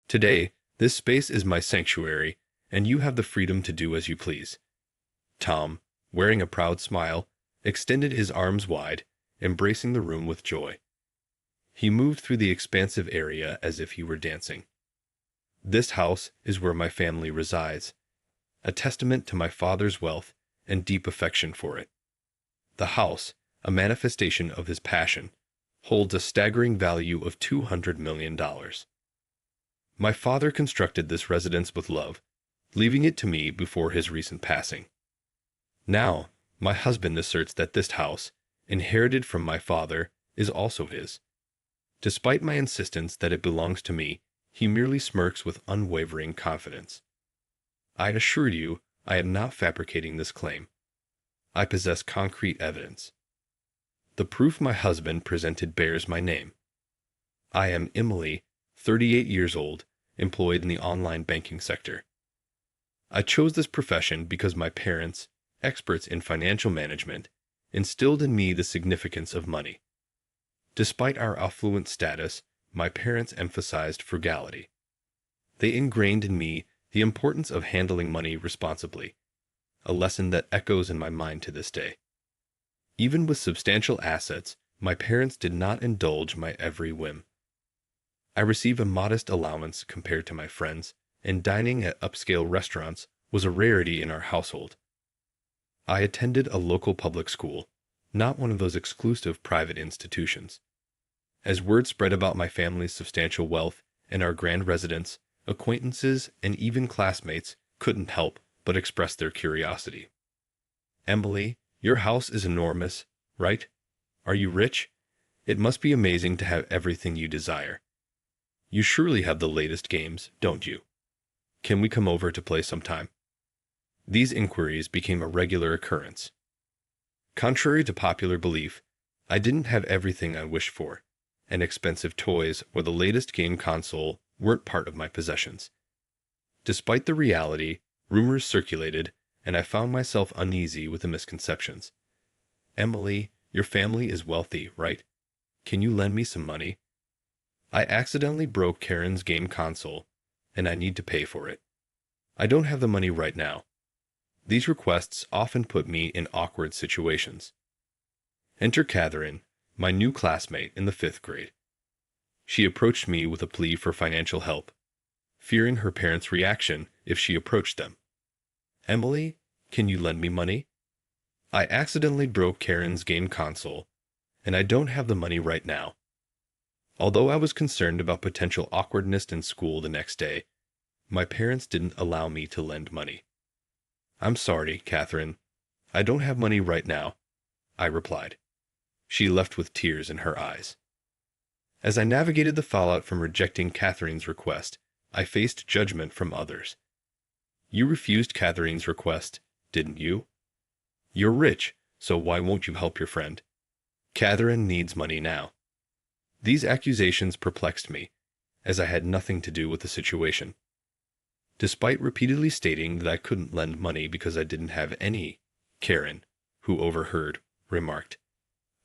Today, this space is my sanctuary, and you have the freedom to do as you please." Tom, wearing a proud smile, extended his arms wide, embracing the room with joy. He moved through the expansive area as if he were dancing. "This house is where my family resides, a testament to my father's wealth and deep affection for it. The house, a manifestation of his passion, holds a staggering value of $200 million. My father constructed this residence with love, leaving it to me before his recent passing. Now, my husband asserts that this house, inherited from my father, is also his. Despite my insistence that it belongs to me, he merely smirks with unwavering confidence. I assure you, I am not fabricating this claim. I possess concrete evidence. The proof my husband presented bears my name. I am Emily, 38 years old, employed in the online banking sector. I chose this profession because my parents, experts in financial management, instilled in me the significance of money. Despite our affluent status, my parents emphasized frugality. They ingrained in me the importance of handling money responsibly, a lesson that echoes in my mind to this day. Even with substantial assets, my parents did not indulge my every whim. I receive a modest allowance compared to my friends, and dining at upscale restaurants was a rarity in our household. I attended a local public school, not one of those exclusive private institutions. As word spread about my family's substantial wealth and our grand residence, acquaintances and even classmates couldn't help but express their curiosity. "Emily, your house is enormous, right? Are you rich? It must be amazing to have everything you desire. You surely have the latest games, don't you? Can we come over to play sometime?" These inquiries became a regular occurrence. Contrary to popular belief, I didn't have everything I wished for, and expensive toys or the latest game console weren't part of my possessions. Despite the reality, rumors circulated, and I found myself uneasy with the misconceptions. "Emily, your family is wealthy, right? Can you lend me some money? I accidentally broke Karen's game console, and I need to pay for it. I don't have the money right now." These requests often put me in awkward situations. Enter Catherine, my new classmate in the 5th grade. She approached me with a plea for financial help, fearing her parents' reaction if she approached them. "Emily, can you lend me money? I accidentally broke Karen's game console, and I don't have the money right now." Although I was concerned about potential awkwardness in school the next day, my parents didn't allow me to lend money. "I'm sorry, Catherine. I don't have money right now," I replied. She left with tears in her eyes. As I navigated the fallout from rejecting Catherine's request, I faced judgment from others. "You refused Catherine's request, didn't you? You're rich, so why won't you help your friend? Catherine needs money now." These accusations perplexed me, as I had nothing to do with the situation. Despite repeatedly stating that I couldn't lend money because I didn't have any, Karen, who overheard, remarked,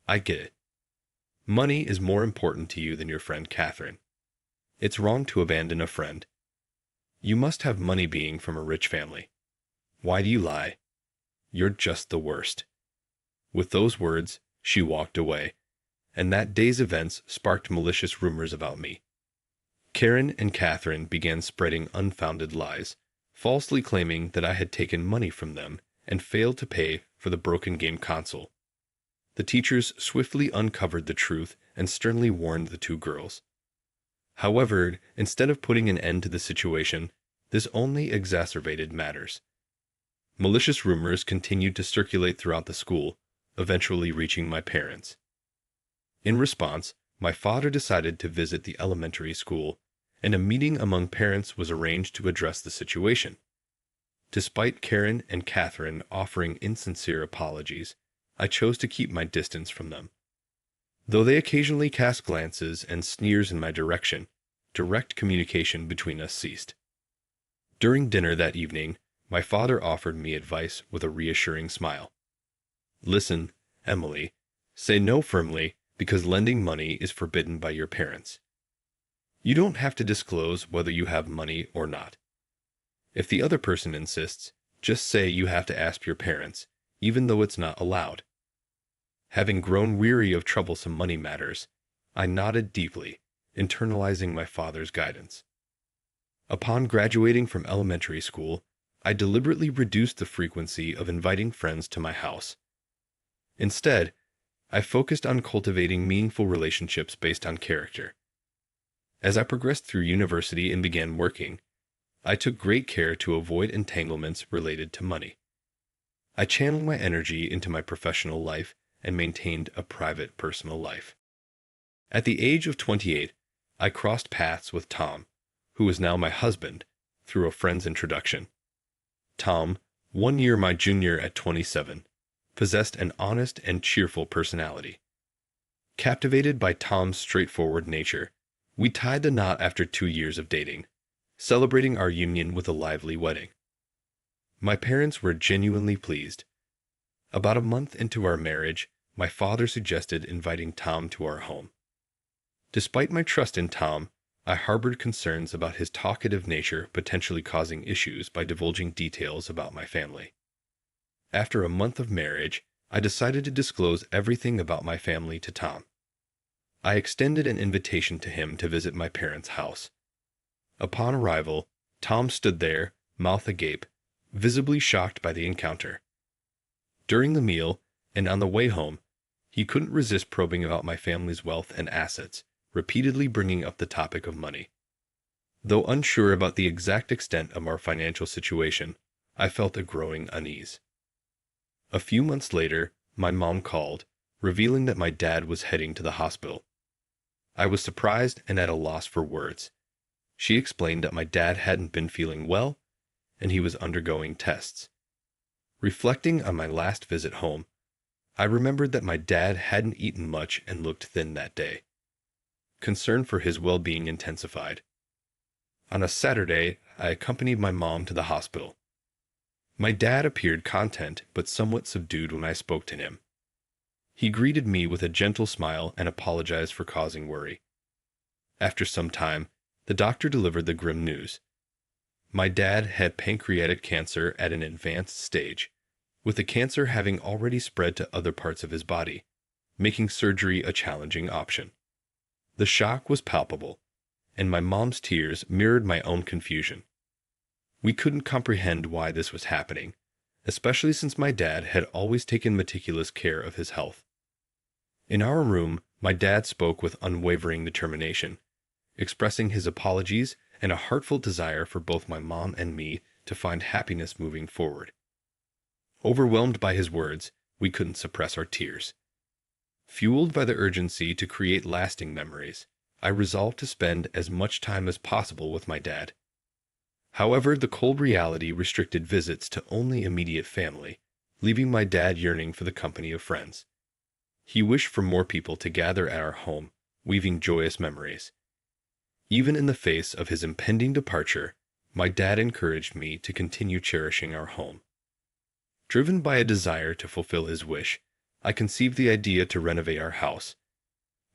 "I get it. Money is more important to you than your friend Catherine. It's wrong to abandon a friend. You must have money being from a rich family. Why do you lie? You're just the worst." With those words, she walked away, and that day's events sparked malicious rumors about me. Karen and Catherine began spreading unfounded lies, falsely claiming that I had taken money from them and failed to pay for the broken game console. The teachers swiftly uncovered the truth and sternly warned the two girls. However, instead of putting an end to the situation, this only exacerbated matters. Malicious rumors continued to circulate throughout the school, eventually reaching my parents. In response, my father decided to visit the elementary school, and a meeting among parents was arranged to address the situation. Despite Karen and Catherine offering insincere apologies, I chose to keep my distance from them. Though they occasionally cast glances and sneers in my direction, direct communication between us ceased. During dinner that evening, my father offered me advice with a reassuring smile. "Listen, Emily, say no firmly because lending money is forbidden by your parents. You don't have to disclose whether you have money or not. If the other person insists, just say you have to ask your parents, even though it's not allowed. Having grown weary of troublesome money matters, I nodded deeply, internalizing my father's guidance. Upon graduating from elementary school, I deliberately reduced the frequency of inviting friends to my house. Instead, I focused on cultivating meaningful relationships based on character. As I progressed through university and began working, I took great care to avoid entanglements related to money. I channeled my energy into my professional life and maintained a private personal life. At the age of 28, I crossed paths with Tom, who is now my husband, through a friend's introduction. Tom, 1 year my junior at 27, possessed an honest and cheerful personality. Captivated by Tom's straightforward nature, we tied the knot after 2 years of dating, celebrating our union with a lively wedding. My parents were genuinely pleased. About a month into our marriage, my father suggested inviting Tom to our home. Despite my trust in Tom, I harbored concerns about his talkative nature potentially causing issues by divulging details about my family. After a month of marriage, I decided to disclose everything about my family to Tom. I extended an invitation to him to visit my parents' house. Upon arrival, Tom stood there, mouth agape, visibly shocked by the encounter. During the meal, and on the way home, he couldn't resist probing about my family's wealth and assets, repeatedly bringing up the topic of money. Though unsure about the exact extent of our financial situation, I felt a growing unease. A few months later, my mom called, revealing that my dad was heading to the hospital. I was surprised and at a loss for words. She explained that my dad hadn't been feeling well, and he was undergoing tests. Reflecting on my last visit home, I remembered that my dad hadn't eaten much and looked thin that day. Concern for his well-being intensified. On a Saturday, I accompanied my mom to the hospital. My dad appeared content but somewhat subdued when I spoke to him. He greeted me with a gentle smile and apologized for causing worry. After some time, the doctor delivered the grim news. My dad had pancreatic cancer at an advanced stage, with the cancer having already spread to other parts of his body, making surgery a challenging option. The shock was palpable, and my mom's tears mirrored my own confusion. We couldn't comprehend why this was happening, especially since my dad had always taken meticulous care of his health. In our room, my dad spoke with unwavering determination, expressing his apologies and a heartfelt desire for both my mom and me to find happiness moving forward. Overwhelmed by his words, we couldn't suppress our tears. Fueled by the urgency to create lasting memories, I resolved to spend as much time as possible with my dad. However, the cold reality restricted visits to only immediate family, leaving my dad yearning for the company of friends. He wished for more people to gather at our home, weaving joyous memories. Even in the face of his impending departure, my dad encouraged me to continue cherishing our home. Driven by a desire to fulfill his wish, I conceived the idea to renovate our house.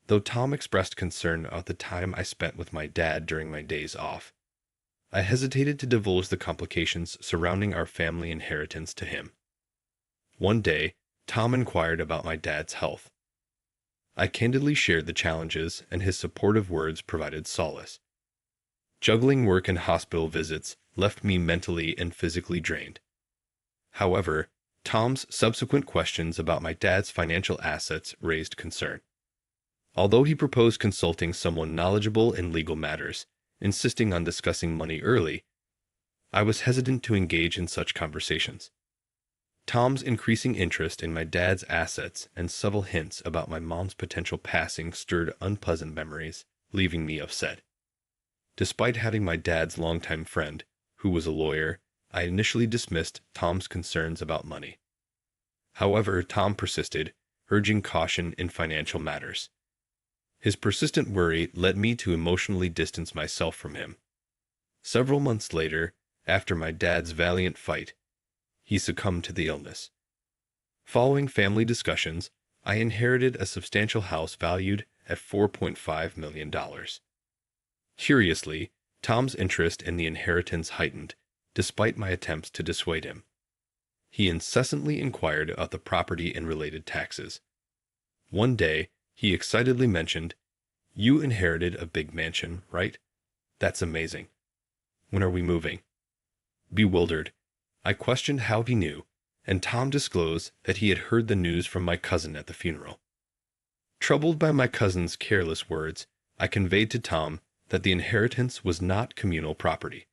Though Tom expressed concern about the time I spent with my dad during my days off, I hesitated to divulge the complications surrounding our family inheritance to him. One day, Tom inquired about my dad's health. I candidly shared the challenges, and his supportive words provided solace. Juggling work and hospital visits left me mentally and physically drained. However, Tom's subsequent questions about my dad's financial assets raised concern. Although he proposed consulting someone knowledgeable in legal matters, insisting on discussing money early, I was hesitant to engage in such conversations. Tom's increasing interest in my dad's assets and subtle hints about my mom's potential passing stirred unpleasant memories, leaving me upset. Despite having my dad's longtime friend, who was a lawyer, I initially dismissed Tom's concerns about money. However, Tom persisted, urging caution in financial matters. His persistent worry led me to emotionally distance myself from him. Several months later, after my dad's valiant fight, he succumbed to the illness. Following family discussions, I inherited a substantial house valued at $4.5 million. Curiously, Tom's interest in the inheritance heightened, despite my attempts to dissuade him. He incessantly inquired about the property and related taxes. One day, he excitedly mentioned, "You inherited a big mansion, right? That's amazing. When are we moving?" Bewildered, I questioned how he knew, and Tom disclosed that he had heard the news from my cousin at the funeral. Troubled by my cousin's careless words, I conveyed to Tom that the inheritance was not communal property.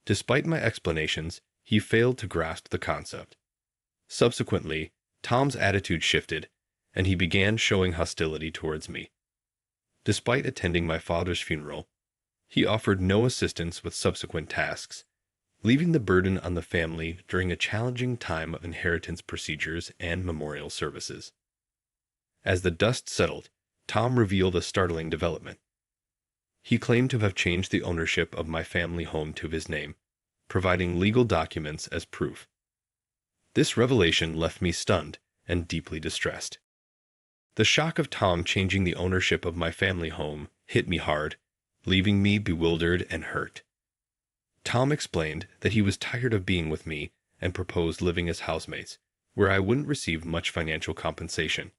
Despite my explanations, he failed to grasp the concept. Subsequently, Tom's attitude shifted, and he began showing hostility towards me. Despite attending my father's funeral, he offered no assistance with subsequent tasks, leaving the burden on the family during a challenging time of inheritance procedures and memorial services. As the dust settled, Tom revealed a startling development. He claimed to have changed the ownership of my family home to his name, providing legal documents as proof. This revelation left me stunned and deeply distressed. The shock of Tom changing the ownership of my family home hit me hard, leaving me bewildered and hurt. Tom explained that he was tired of being with me and proposed living as housemates, where I wouldn't receive much financial compensation.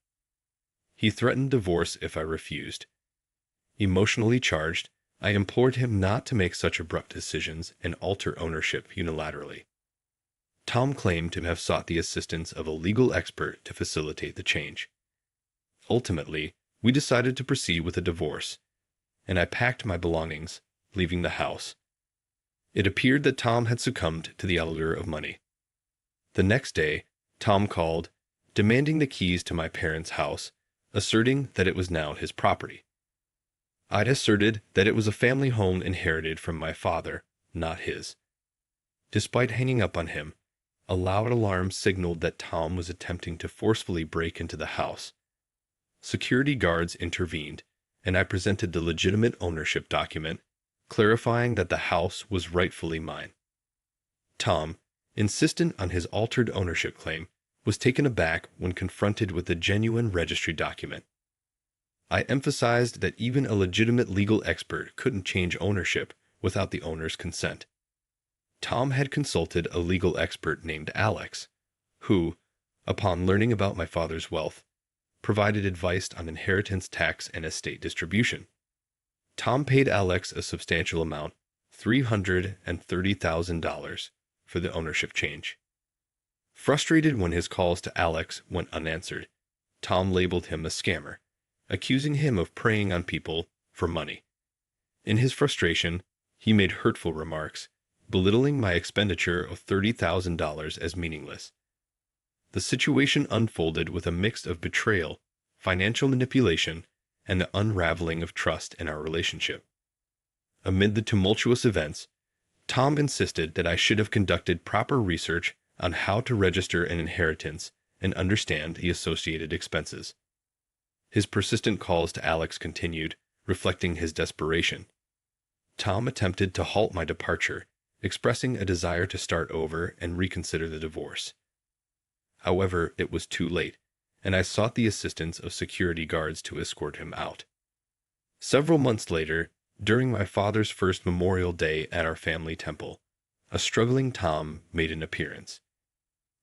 He threatened divorce if I refused. Emotionally charged, I implored him not to make such abrupt decisions and alter ownership unilaterally. Tom claimed to have sought the assistance of a legal expert to facilitate the change. Ultimately, we decided to proceed with a divorce, and I packed my belongings, leaving the house. It appeared that Tom had succumbed to the allure of money. The next day, Tom called, demanding the keys to my parents' house, asserting that it was now his property. I'd asserted that it was a family home inherited from my father, not his. Despite hanging up on him, a loud alarm signaled that Tom was attempting to forcefully break into the house. Security guards intervened, and I presented the legitimate ownership document, clarifying that the house was rightfully mine. Tom, insistent on his altered ownership claim, was taken aback when confronted with the genuine registry document. I emphasized that even a legitimate legal expert couldn't change ownership without the owner's consent. Tom had consulted a legal expert named Alex, who, upon learning about my father's wealth, provided advice on inheritance tax and estate distribution. Tom paid Alex a substantial amount, $330,000, for the ownership change. Frustrated when his calls to Alex went unanswered, Tom labeled him a scammer, accusing him of preying on people for money. In his frustration, he made hurtful remarks, belittling my expenditure of $30,000 as meaningless. The situation unfolded with a mix of betrayal, financial manipulation, and the unraveling of trust in our relationship. Amid the tumultuous events, Tom insisted that I should have conducted proper research on how to register an inheritance and understand the associated expenses. His persistent calls to Alex continued, reflecting his desperation. Tom attempted to halt my departure, expressing a desire to start over and reconsider the divorce. However, it was too late, and I sought the assistance of security guards to escort him out. Several months later, during my father's first Memorial Day at our family temple, a struggling Tom made an appearance.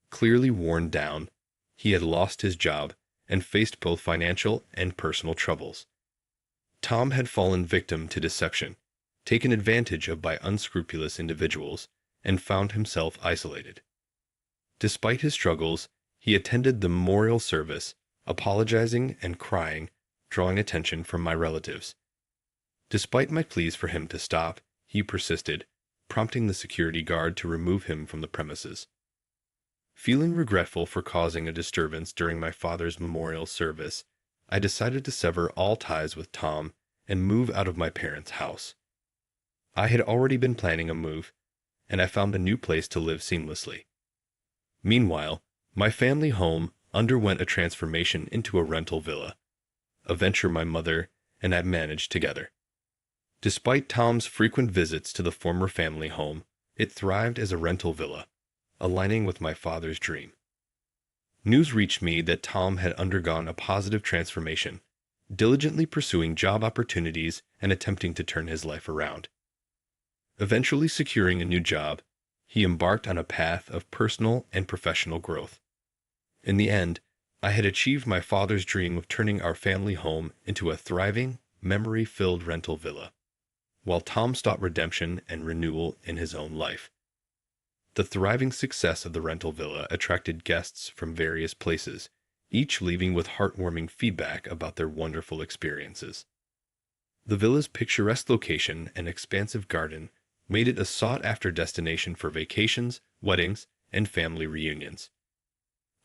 Clearly worn down, he had lost his job and faced both financial and personal troubles. Tom had fallen victim to deception, taken advantage of by unscrupulous individuals, and found himself isolated. Despite his struggles, he attended the memorial service, apologizing and crying, drawing attention from my relatives. Despite my pleas for him to stop, he persisted, prompting the security guard to remove him from the premises. Feeling regretful for causing a disturbance during my father's memorial service, I decided to sever all ties with Tom and move out of my parents' house. I had already been planning a move, and I found a new place to live seamlessly. Meanwhile, my family home underwent a transformation into a rental villa, a venture my mother and I managed together. Despite Tom's frequent visits to the former family home, it thrived as a rental villa, aligning with my father's dream. News reached me that Tom had undergone a positive transformation, diligently pursuing job opportunities and attempting to turn his life around. Eventually securing a new job, he embarked on a path of personal and professional growth. In the end, I had achieved my father's dream of turning our family home into a thriving, memory-filled rental villa, while Tom sought redemption and renewal in his own life. The thriving success of the rental villa attracted guests from various places, each leaving with heartwarming feedback about their wonderful experiences. The villa's picturesque location and expansive garden made it a sought-after destination for vacations, weddings, and family reunions.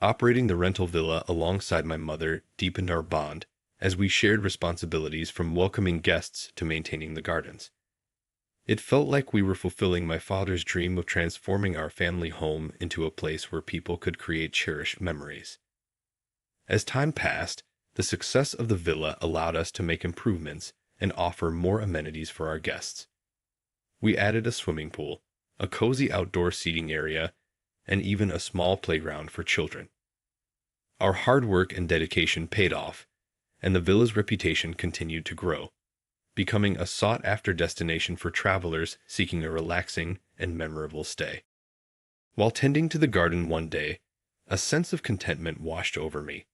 Operating the rental villa alongside my mother deepened our bond, as we shared responsibilities from welcoming guests to maintaining the gardens. It felt like we were fulfilling my father's dream of transforming our family home into a place where people could create cherished memories. As time passed, the success of the villa allowed us to make improvements and offer more amenities for our guests. We added a swimming pool, a cozy outdoor seating area, and even a small playground for children. Our hard work and dedication paid off, and the villa's reputation continued to grow, becoming a sought-after destination for travelers seeking a relaxing and memorable stay. While tending to the garden one day, a sense of contentment washed over me.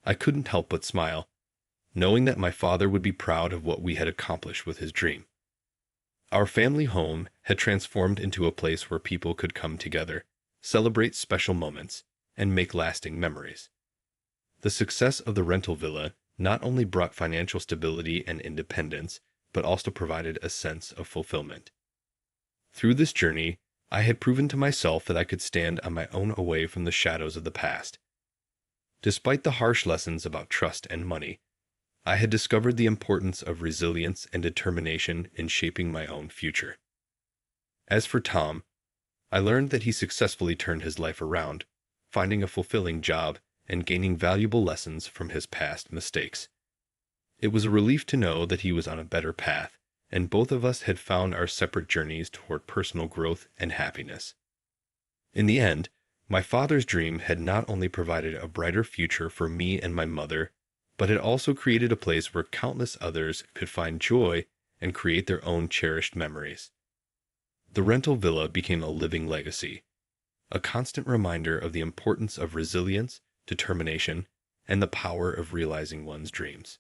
I couldn't help but smile, knowing that my father would be proud of what we had accomplished with his dream. Our family home had transformed into a place where people could come together, celebrate special moments, and make lasting memories. The success of the rental villa not only brought financial stability and independence, but also provided a sense of fulfillment. Through this journey, I had proven to myself that I could stand on my own away from the shadows of the past. Despite the harsh lessons about trust and money, I had discovered the importance of resilience and determination in shaping my own future. As for Tom, I learned that he successfully turned his life around, finding a fulfilling job and gaining valuable lessons from his past mistakes. It was a relief to know that he was on a better path, and both of us had found our separate journeys toward personal growth and happiness. In the end, my father's dream had not only provided a brighter future for me and my mother, but it also created a place where countless others could find joy and create their own cherished memories. The rental villa became a living legacy, a constant reminder of the importance of resilience, determination, and the power of realizing one's dreams.